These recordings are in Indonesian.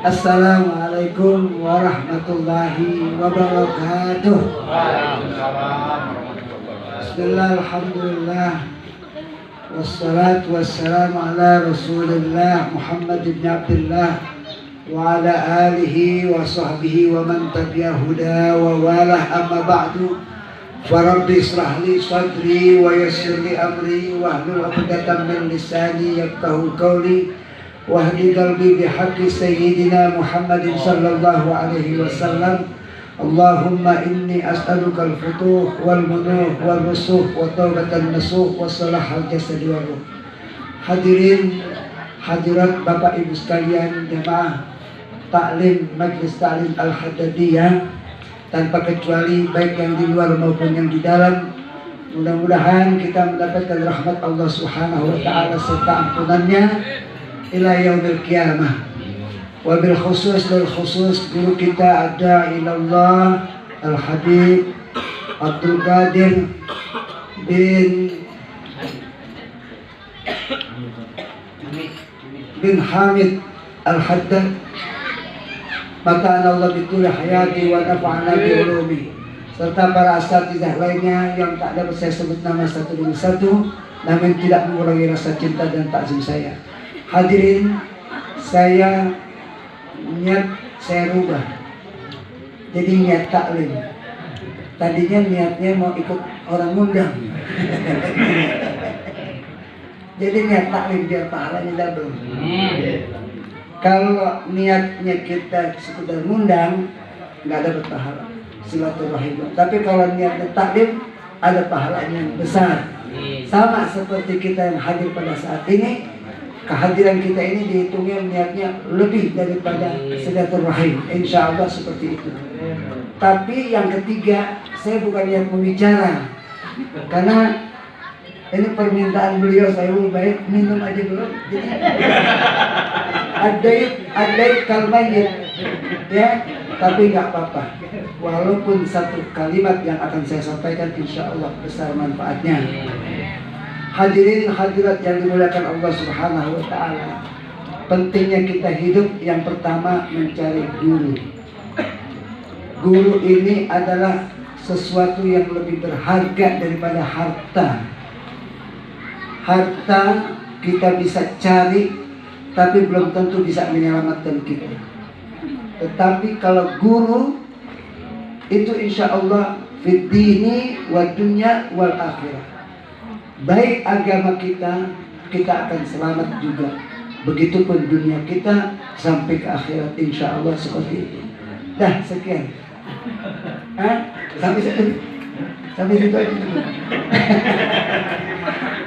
Assalamualaikum warahmatullahi wabarakatuh. Bismillah, alhamdulillah, wassalatu wassalamu ala rasulillah Muhammad ibn Abdullah wa ala alihi wa sahbihi wa man tabi'ah huda wa walah, amma ba'du. Farabbi israh li sadri wa yassir li amri wahlul 'uqdatam min lisani yafqahu qawli wahdi qalbi bihaqqi sayyidina Muhammadin sallallahu alaihi wasallam. Allahumma inni as'aluka al-futuh wal munuh wal rusuh wa taubatan nasuh wa salahal jasad wa ruh. Hadirin hadirat Bapak Ibu sekalian, jemaah taklim Majelis Taklim Al-Haddadiyah tanpa kecuali, baik yang di luar maupun yang di dalam, mudah-mudahan kita mendapatkan rahmat Allah Subhanahu wa taala serta ampunannya ila yaumil qiyamah. Wabil khusus dan khusus guru kita ada ilallah Al-Habib Abdul Qadir bin Hamid Al-Haddad, maka Allah bituli hayati wa nafa'ana bi ulumi, serta para asatidzah lainnya yang tak dapat saya sebut nama satu demi satu, namun tidak mengurangi rasa cinta dan takzim saya. Hadirin, saya rubah jadi niat taklim. Tadinya niatnya mau ikut orang ngundang jadi niat taklim biar pahalanya double. Kalau niatnya kita sekedar ngundang, nggak dapat pahala silaturahim. Tapi kalau niatnya taklim, ada pahalanya yang besar. Sama seperti kita yang hadir pada saat ini, kehadiran kita ini dihitungnya niatnya lebih daripada silaturahim. Insya Allah seperti itu. Tapi yang ketiga, saya bukan niat membicara, karena ini permintaan beliau, saya lebih baik minum aja dulu. Adai kalmayit, ya. Tapi nggak apa-apa. Walaupun satu kalimat yang akan saya sampaikan, insya Allah besar manfaatnya. Hadirin hadirat yang dimuliakan Allah Subhanahu wa taala, pentingnya kita hidup, yang pertama mencari guru. Guru ini adalah sesuatu yang lebih berharga daripada harta. Harta kita bisa cari, tapi belum tentu bisa menyelamatkan kita. Tetapi kalau guru itu insya Allah fid dini wa dunya wal akhirah. Baik agama kita akan selamat juga. Begitupun dunia kita sampai ke akhirat, insya Allah seperti itu. Dah, sekian. Sampai situ aja.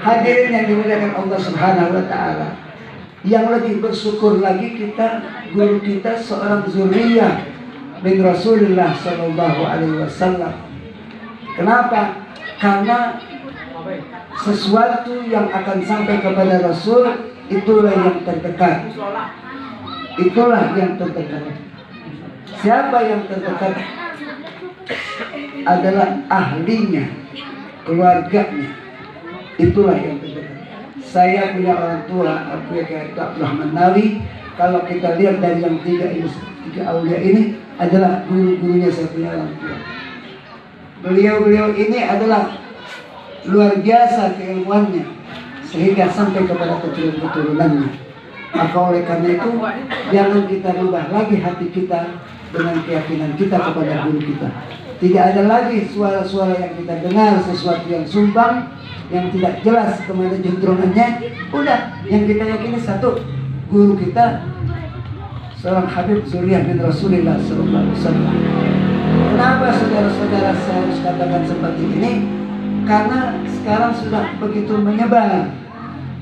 Hadirin yang dimuliakan Allah Subhanahu wa taala, yang lebih bersyukur lagi kita, guru kita seorang zuriyah min Rasulullah sallallahu alaihi wasallam. Kenapa? Karena sesuatu yang akan sampai kepada Rasul itulah yang terdekat. Itulah yang terdekat. Siapa yang terdekat? Adalah ahlinya, keluarganya. Itulah yang terdekat. Saya punya orang tua, aku kayak Abdul Rahman Nawi. Kalau kita lihat dari yang tiga aulia ini adalah guru-gurunya saya punya orang tua. Beliau-beliau ini adalah luar biasa keilmuannya sehingga sampai kepada keturunan-keturunannya. Maka oleh karena itu, jangan kita rubah lagi hati kita dengan keyakinan kita kepada guru kita. Tidak ada lagi suara-suara yang kita dengar, sesuatu yang sumbang, yang tidak jelas kemana juntrungannya. Udah, yang kita yakini satu, guru kita seorang Habib Zuriyah bin Rasulullah SAW. Kenapa saudara-saudara saya harus katakan seperti ini? Karena sekarang sudah begitu menyebar,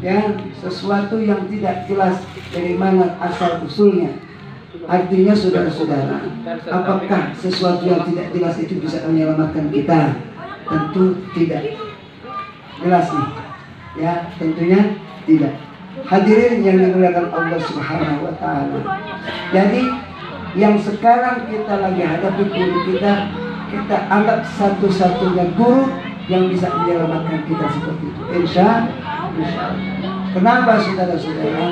ya, sesuatu yang tidak jelas dari mana asal usulnya. Artinya saudara-saudara, apakah sesuatu yang tidak jelas itu bisa menyelamatkan kita? Tentu tidak. Jelas nih, ya, tentunya tidak. Hadirin yang dimuliakan Allah Subhanahu wa taala. Jadi yang sekarang kita lagi hadapi, guru kita kita anggap satu-satunya guru yang bisa menyelamatkan kita seperti itu. Insya Allah. Kenapa saudara-saudara?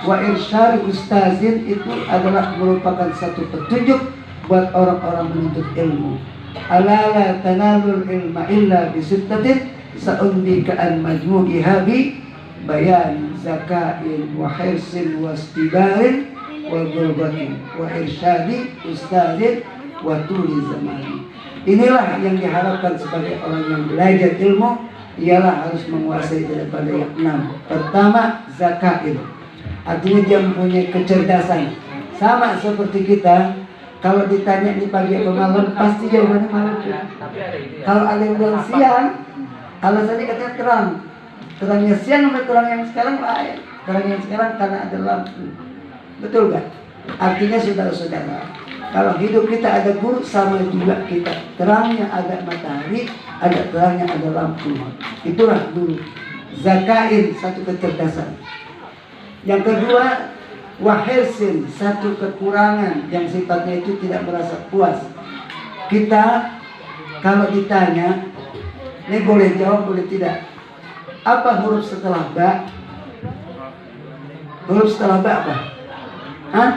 Wa irsyad ustazin itu adalah merupakan satu petunjuk buat orang-orang menuntut ilmu. Ala la tanalul ilma illa bisittatin sa'undika an majmu'iha bi bayan zakain wa hirsin wa istibarin wa gulbatin wa irsyadi ustazin wa tuli zamani. Inilah yang diharapkan sebagai orang yang belajar ilmu, ialah harus menguasai daripada yang 6. Pertama, zakain, artinya dia mempunyai kecerdasan. Sama seperti kita, kalau ditanya di pagi atau malam, pasti jawabannya malam. Kalau ada yang bilang siang, alasannya katanya terang. Terangnya siang sama terang yang sekarang lain. Terang yang sekarang karena ada lampu. Betul gak? Artinya saudara-saudara, kalau hidup kita ada guru, sama juga kita. Terangnya ada matahari, ada terangnya ada lampu. Itulah guru. Zakain, satu kecerdasan. Yang kedua, wahirsin, satu kekurangan yang sifatnya itu tidak merasa puas. Kita kalau ditanya, ini boleh jawab, boleh tidak. Apa huruf setelah ba? Huruf setelah ba apa? Hah?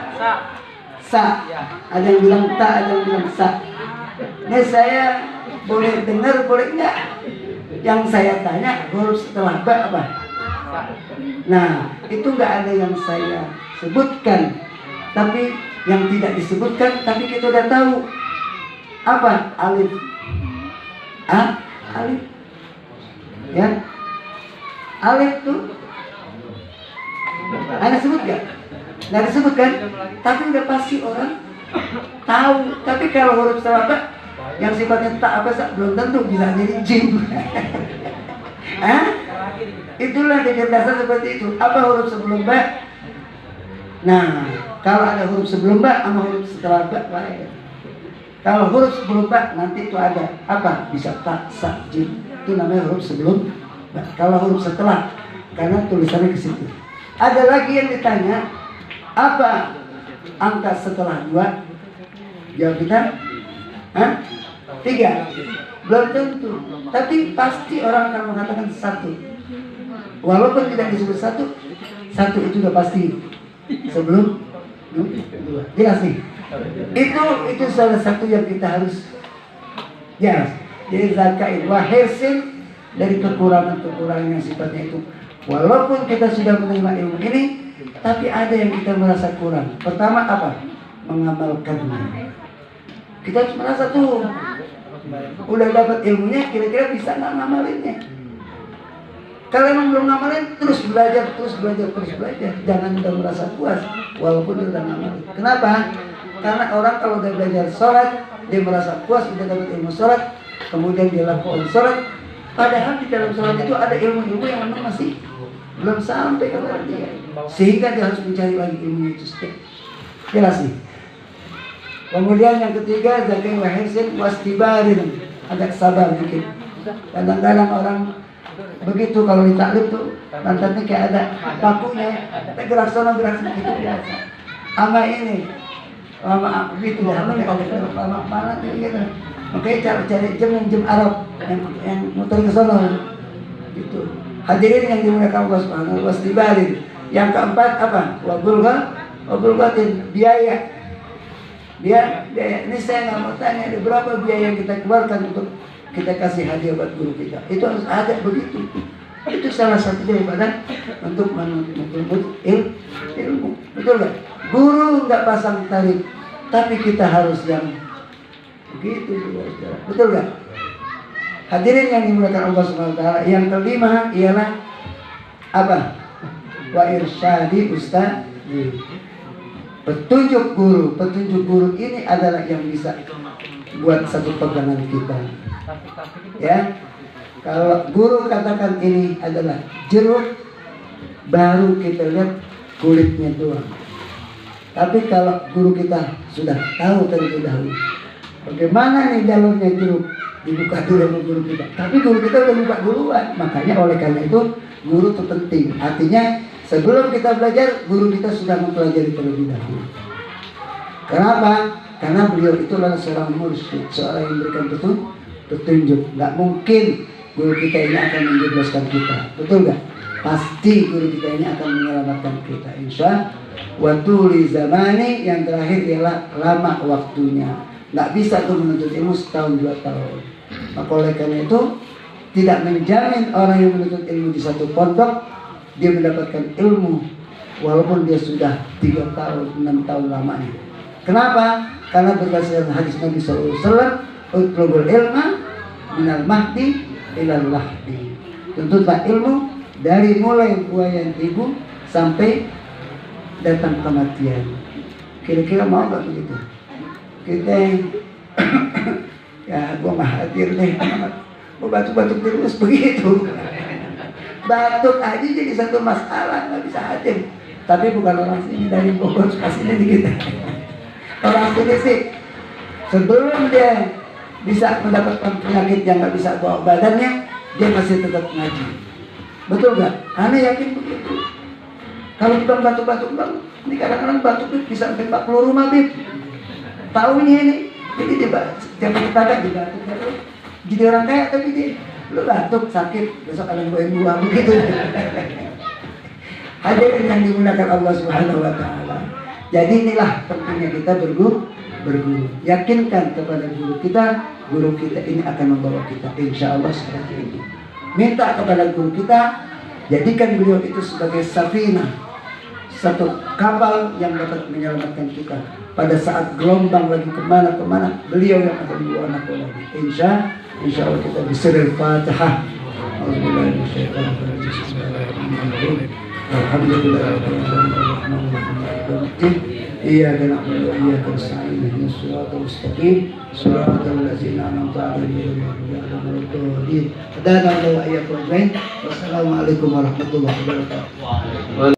Sa. Ada yang bilang ta, ada yang bilang sa. Ini saya boleh dengar, boleh enggak? Yang saya tanya, huruf setelah ba apa? Nah, itu enggak ada yang saya sebutkan, tapi yang tidak disebutkan, tapi kita udah tahu. Apa? Alif. Alif. Ya. Alif tuh ada sebut gak? Nggak disebut kan? Tapi udah pasti orang tahu. Tapi kalau huruf setelah ba yang sifatnya tak apa belum tentu bisa jadi jim. Itulah kecerdasan seperti itu. Apa huruf sebelum ba? Nah, kalau ada huruf sebelum ba sama huruf setelah ba lain. Kalau huruf sebelum ba nanti itu ada apa? Bisa tak, sa, jim. Itu namanya huruf sebelum ba. Kalau huruf setelah, karena tulisannya ke situ. Ada lagi yang ditanya, apa angka setelah 2? Jawab kita, 3. Belum tentu, tapi pasti orang akan mengatakan 1. Walaupun tidak disebut 1 itu udah pasti sebelum 2. Jelas nih. Itu salah satu yang kita harus jelas. Jadi zakain wahirsin, dari kekurangan-kekurangan yang sifatnya itu. Walaupun kita sudah menerima ilmu ini, tapi ada yang kita merasa kurang. Pertama apa? Mengamalkannya. Kita merasa tuh udah dapat ilmunya, kira-kira bisa nggak ngamalinnya? Kalau emang belum ngamalin, terus belajar. Jangan udah merasa puas, walaupun udah ngamalin. Kenapa? Karena orang kalau udah belajar sholat, dia merasa puas, udah dapat ilmu sholat, kemudian dia lakukan sholat. Padahal di dalam sholat itu ada ilmu-ilmu yang memang masih belum sampai kepada dia, sehingga dia harus mencari lagi ilmu itu setiap. Jelas nih. Kemudian yang ketiga, zakain wahirsin wastibarin, agak sabar dikit. Kadang-kadang orang begitu kalau ditaklif tuh pantatnya kayak ada pakunya, kita gerak sono gerak sini, itu biasa. Sama ini, sama begitu dah, sama mana gitu. Makanya cari jam Arab yang muter ke sono gitu. Hadirin yang dimuliakan Allah Subhanahu wa taala. Yang keempat apa? Wabulgatin, biaya. Ini saya nggak mau tanya ada berapa biaya yang kita keluarkan untuk kita kasih hadiah buat guru kita. Itu harus ada begitu. Itu salah satu daripada untuk menuntut ilmu. Betul nggak? Guru nggak pasang tarif, tapi kita harus yang begitu. Betul nggak? Hadirin yang dimuliakan Allah Subhanahu wa taala. Yang kelima ialah apa? Wa irsyadi ustaz. Petunjuk guru ini adalah yang bisa buat satu pegangan kita. Ya. Kalau guru katakan ini adalah jeruk, baru kita lihat kulitnya doang. Tapi kalau guru kita sudah tahu terlebih dahulu bagaimana nih jalurnya jeruk, dibuka dulu sama guru kita. Tapi guru kita udah buka duluan. Makanya oleh karena itu guru itu penting. Artinya sebelum kita belajar, guru kita sudah mempelajari terlebih dahulu. Kenapa? Karena beliau itu adalah seorang mursyid, seorang yang memberikan petunjuk. Nggak mungkin guru kita ini akan menjebloskan kita, betul nggak? Pasti guru kita ini akan menyelamatkan kita, insya. Watuli zamani, yang terakhir ialah lama waktunya. Nggak bisa tuh menuntut ilmu setahun 2 tahun. Maka oleh karena itu tidak menjamin orang yang menuntut ilmu di satu pondok dia mendapatkan ilmu walaupun dia sudah 3 tahun, 6 tahun lamanya. Kenapa? Karena berdasarkan hadis Nabi SAW, utlubul ilma minal mahdi ilal lahdi. Tuntutlah ilmu dari mulai buayan ibu sampai datang kematian. Kira-kira mau gak begitu? Kita ya gua mah hadir deh, gua batuk-batuk terus begitu. Batuk aja jadi satu masalah, nggak bisa hadir. Tapi bukan orang sini, dari Bogor pastinya di kita. Orang sini sih sebelum dia bisa mendapatkan penyakit yang nggak bisa bawa badannya, dia masih tetap ngaji. Betul nggak? Anda yakin begitu? Kalau bukan batuk-batuk bang, ini kadang-kadang batuk bisa sampai 40 rumah bib. Tahunya ini, jadi dia tiap kita dibatuk terus. Jadi orang kaya tapi dia lu batuk sakit besok kalian buang begitu. Hadirin yang dimuliakan Allah Subhanahu wa taala. Jadi inilah pentingnya kita berguru. Yakinkan kepada guru kita ini akan membawa kita insya Allah seperti ini. Minta kepada guru kita, jadikan beliau itu sebagai safinah, satu kapal yang dapat menyelamatkan kita. Pada saat gelombang lagi kemana-kemana, beliau yang akan membawa anak lagi. Insya Allah kita bismillahirrahmanirrahim. Fatihah. Alhamdulillahirrahmanirrahim. Iyyaka na'budu wa iyyaka nasta'in. Ihdinas siratal mustaqim. Siratal ladzina an'amta 'alaihim ghairil maghdubi 'alaihim waladdallin. Wassalamualaikum warahmatullahi wabarakatuh.